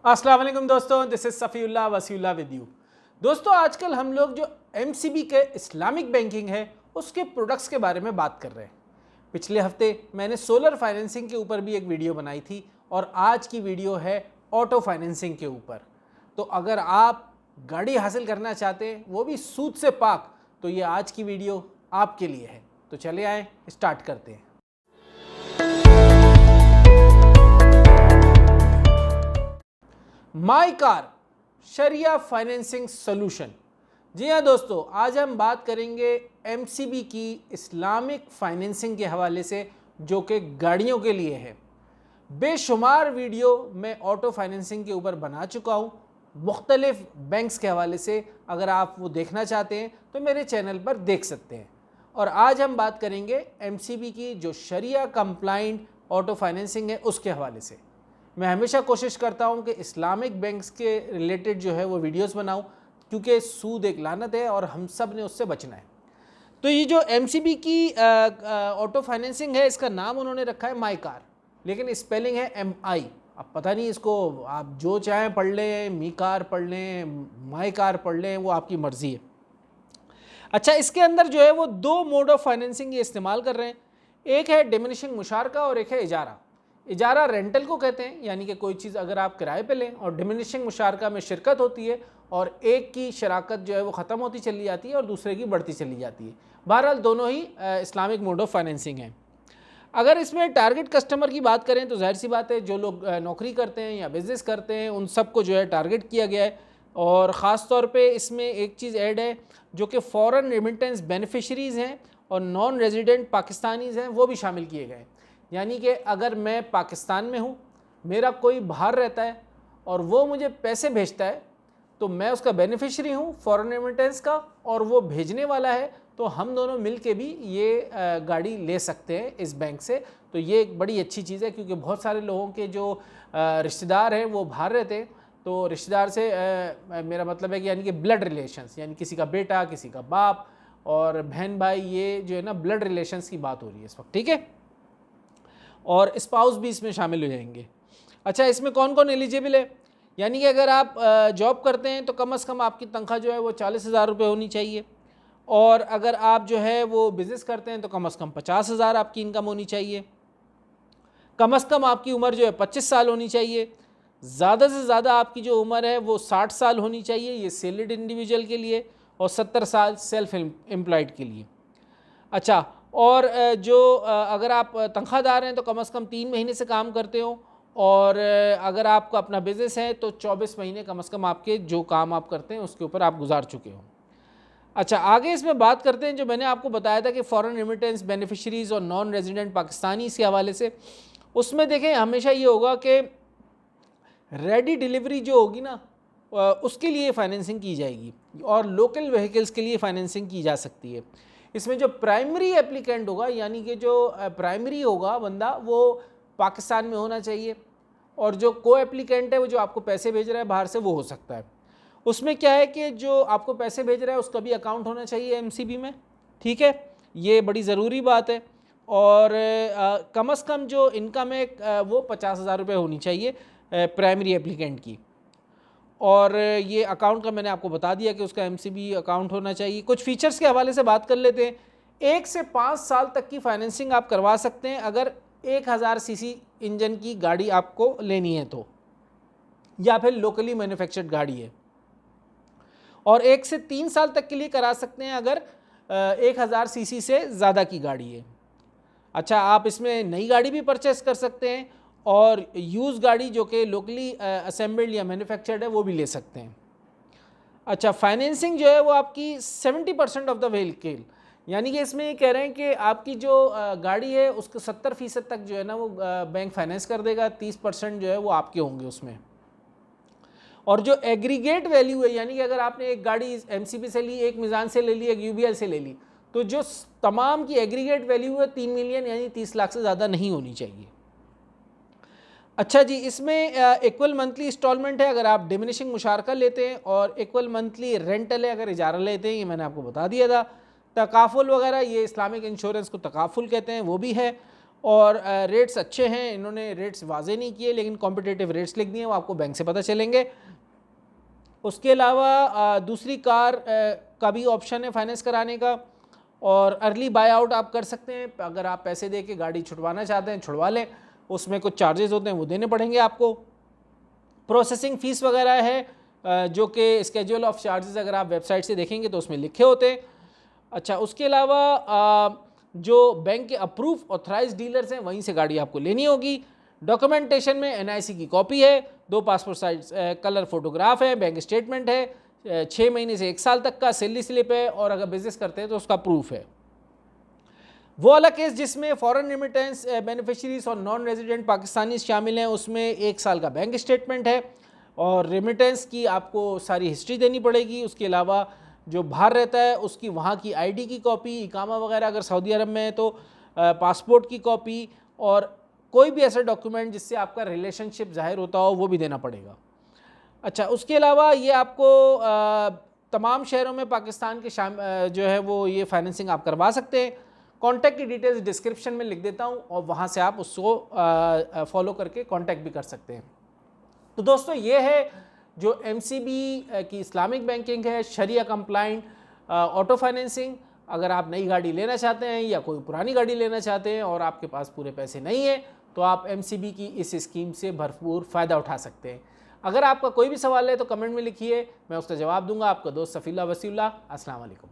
अस्सलाम वालेकुम दोस्तों, this is Safiullah Wasiullah with you. दोस्तों, आजकल हम लोग जो एमसीबी के इस्लामिक बैंकिंग है उसके प्रोडक्ट्स के बारे में बात कर रहे हैं। पिछले हफ्ते मैंने सोलर फाइनेंसिंग के ऊपर भी एक वीडियो बनाई थी और आज की वीडियो है ऑटो फाइनेंसिंग के ऊपर। तो अगर आप गाड़ी हासिल करना चाहते हैं वो भी सूद से पाक, तो ये आज की वीडियो आपके लिए है। तो चले आए स्टार्ट करते हैं। My car sharia financing solution. जी हाँ दोस्तों, आज हम बात करेंगे एमसीबी की इस्लामिक फाइनेंसिंग के हवाले से, जो कि गाड़ियों के लिए है। बेशुमार वीडियो मैं ऑटो फाइनेंसिंग के ऊपर बना चुका हूँ मुख्तलिफ बैंक्स के हवाले से। अगर आप वो देखना चाहते हैं तो मेरे चैनल पर देख सकते हैं। और आज हम बात करेंगे एमसीबी की जो शरिया कंप्लाइंट ऑटो फाइनेंसिंग है उसके हवाले से। मैं हमेशा कोशिश करता हूं कि इस्लामिक बैंक्स के रिलेटेड जो है वो वीडियोस बनाऊं, क्योंकि सूद एक लानत है और हम सब ने उससे बचना है। तो ये जो एमसीबी की ऑटो फाइनेंसिंग है, इसका नाम उन्होंने रखा है माई कार, लेकिन स्पेलिंग है MI। अब पता नहीं, इसको आप जो चाहें पढ़ लें, मी कार पढ़ लें, माई कार पढ़ लें, वो आपकी मर्ज़ी है। अच्छा, इसके अंदर जो है वो दो मोड ऑफ फाइनेंसिंग ये इस्तेमाल कर रहे हैं। एक है डिमिनिशिंग मुशारका और एक है इजारा। इजारा रेंटल को कहते हैं, यानी कि कोई चीज़ अगर आप किराए पे लें, और डिमिनिशिंग मुशारका में शिरकत होती है और एक की शराकत जो है वो ख़त्म होती चली जाती है और दूसरे की बढ़ती चली जाती है। बहरहाल दोनों ही इस्लामिक मोड ऑफ फाइनेंसिंग हैं। अगर इसमें टारगेट कस्टमर की बात करें तो जाहिर सी बात है, जो लोग नौकरी करते हैं या बिज़नेस करते हैं उन सबको जो है टारगेट किया गया है। और ख़ास तौर पे इसमें एक चीज़ ऐड है जो कि फ़ॉरेन रेमिटेंस बेनिफिशरीज़ हैं और नॉन रेजिडेंट पाकिस्तानीज़ हैं, वो भी शामिल किए गए हैं। यानी कि अगर मैं पाकिस्तान में हूँ, मेरा कोई बाहर रहता है और वो मुझे पैसे भेजता है, तो मैं उसका बेनिफिशरी हूँ फ़ॉरेन रेमिटेंस का, और वो भेजने वाला है, तो हम दोनों मिल के भी ये गाड़ी ले सकते हैं इस बैंक से। तो ये एक बड़ी अच्छी चीज़ है, क्योंकि बहुत सारे लोगों के जो रिश्तेदार हैं वो बाहर रहते हैं। तो रिश्तेदार से मेरा मतलब है कि यानी कि ब्लड रिलेशंस, यानी किसी का बेटा, किसी का बाप और बहन भाई, ये जो है ना ब्लड रिलेशंस की बात हो रही है इस वक्त, ठीक है। और स्पाउस भी इसमें शामिल हो जाएंगे। अच्छा, इसमें कौन कौन एलिजिबल है? यानी कि अगर आप जॉब करते हैं तो कम से कम आपकी तनख्वाह जो है वो 40,000 रुपये होनी चाहिए। और अगर आप जो है वो बिज़नेस करते हैं तो कम से कम 50,000 आपकी इनकम होनी चाहिए। कम से कम आपकी उम्र जो है 25 साल होनी चाहिए। ज़्यादा से ज़्यादा आपकी जो उम्र है वो 60 साल होनी चाहिए, ये सैलरीड इंडिविजुअल के लिए, और 70 साल सेल्फ एम्प्लॉयड के लिए। अच्छा, और जो अगर आप तनख्वाहदार हैं तो कम से कम 3 महीने से काम करते हो, और अगर आपका अपना बिज़नेस है तो 24 महीने कम से कम आपके जो काम आप करते हैं उसके ऊपर आप गुजार चुके हो। अच्छा, आगे इसमें बात करते हैं जो मैंने आपको बताया था कि फ़ॉरेन रेमिटेंस बेनिफिशरीज़ और नॉन रेजिडेंट पाकिस्तानी के हवाले से। उसमें देखें, हमेशा ये होगा कि रेडी डिलीवरी जो होगी ना, उसके लिए फाइनेंसिंग की जाएगी, और लोकल व्हीकल्स के लिए फ़ाइनेंसिंग की जा सकती है। इसमें जो प्राइमरी एप्लीकेंट होगा, यानी कि जो प्राइमरी होगा बंदा, वो पाकिस्तान में होना चाहिए, और जो को एप्लीकेंट है वो जो आपको पैसे भेज रहा है बाहर से, वो हो सकता है। उसमें क्या है कि जो आपको पैसे भेज रहा है उसका भी अकाउंट होना चाहिए एमसीबी में, ठीक है, ये बड़ी ज़रूरी बात है। और कम से कम जो इनकम है वो 50,000 रुपये होनी चाहिए प्राइमरी एप्लीकेंट की। और ये अकाउंट का मैंने आपको बता दिया कि उसका एमसीबी अकाउंट होना चाहिए। कुछ फ़ीचर्स के हवाले से बात कर लेते हैं। 1 से 5 साल तक की फाइनेंसिंग आप करवा सकते हैं अगर 1000 सीसी इंजन की गाड़ी आपको लेनी है तो, या फिर लोकली मैन्युफैक्चर्ड गाड़ी है। और 1 से 3 साल तक के लिए करा सकते हैं अगर 1000 सीसी से ज़्यादा की गाड़ी है। अच्छा, आप इसमें नई गाड़ी भी परचेस कर सकते हैं, और यूज़ गाड़ी जो कि लोकली असेंबल्ड या मैन्युफैक्चर्ड है वो भी ले सकते हैं। अच्छा, फाइनेंसिंग जो है वो आपकी 70% ऑफ द व्हीकल, यानी कि इसमें ये कह रहे हैं कि आपकी जो गाड़ी है उसको 70% तक जो है ना वो बैंक फाइनेंस कर देगा, 30% जो है वो आपके होंगे उसमें। और जो एग्रीगेट वैल्यू है, यानी कि अगर आपने एक गाड़ी एमसीबी से ली, एक मिज़ान से ले ली, एक यूबीएल से ले ली, तो जो तमाम की एग्रीगेट वैल्यू है 3 मिलियन यानी 30 लाख से ज़्यादा नहीं होनी चाहिए। अच्छा जी, इसमें इक्वल मंथली इंस्टॉलमेंट है अगर आप डिमिनिशिंग मुशारका लेते हैं, और इक्वल मंथली रेंटल है अगर इजारा लेते हैं, ये मैंने आपको बता दिया था। तकाफुल वगैरह, ये इस्लामिक इंश्योरेंस को तकाफुल कहते हैं, वो भी है। और रेट्स अच्छे हैं, इन्होंने रेट्स वाजे नहीं किए लेकिन कॉम्पिटिटिव रेट्स लिख दिए, वो आपको बैंक से पता चलेंगे। उसके अलावा दूसरी कार का भी ऑप्शन है फाइनेंस कराने का, और अर्ली बाय आउट आप कर सकते हैं। अगर आप पैसे दे के गाड़ी छुड़वाना चाहते हैं छुड़वा लें, उसमें कुछ चार्जेस होते हैं वो देने पड़ेंगे आपको। प्रोसेसिंग फ़ीस वगैरह है जो कि स्केड्यूल ऑफ चार्जेस अगर आप वेबसाइट से देखेंगे तो उसमें लिखे होते हैं। अच्छा, उसके अलावा जो बैंक के अप्रूव ऑथराइज डीलर्स हैं वहीं से गाड़ी आपको लेनी होगी। डॉक्यूमेंटेशन में एनआईसी की कॉपी है, 2 पासपोर्ट साइज कलर फोटोग्राफ है, बैंक स्टेटमेंट है, 6 महीने से 1 साल तक का सैलरी स्लिप है, और अगर बिजनेस करते हैं तो उसका प्रूफ है। वो वाला केस जिसमें फॉरेन रेमिटेंस बेनिफिशरीज और नॉन रेजिडेंट पाकिस्तानी शामिल हैं, उसमें 1 साल का बैंक स्टेटमेंट है और रेमिटेंस की आपको सारी हिस्ट्री देनी पड़ेगी। उसके अलावा जो बाहर रहता है उसकी वहाँ की आईडी की कॉपी, इकामा वगैरह अगर सऊदी अरब में है तो पासपोर्ट की कॉपी, और कोई भी ऐसा डॉक्यूमेंट जिससे आपका रिलेशनशिप जाहिर होता हो वो भी देना पड़ेगा। अच्छा, उसके अलावा ये आपको तमाम शहरों में पाकिस्तान के जो है वो ये फाइनेंसिंग आप करवा सकते हैं। कॉन्टैक्ट की डिटेल्स डिस्क्रिप्शन में लिख देता हूँ और वहाँ से आप उसको फॉलो करके कॉन्टैक्ट भी कर सकते हैं। तो दोस्तों ये है जो एमसीबी की इस्लामिक बैंकिंग है, शरिया कंप्लाइंट ऑटो फाइनेंसिंग। अगर आप नई गाड़ी लेना चाहते हैं या कोई पुरानी गाड़ी लेना चाहते हैं और आपके पास पूरे पैसे नहीं हैं तो आप एमसीबी की इस स्कीम से भरपूर फ़ायदा उठा सकते हैं। अगर आपका कोई भी सवाल है तो कमेंट में लिखिए, मैं उसका जवाब दूंगा। आपका दोस्त सफ़ीला वसीउल्लाह। अस्सलाम वालेकुम।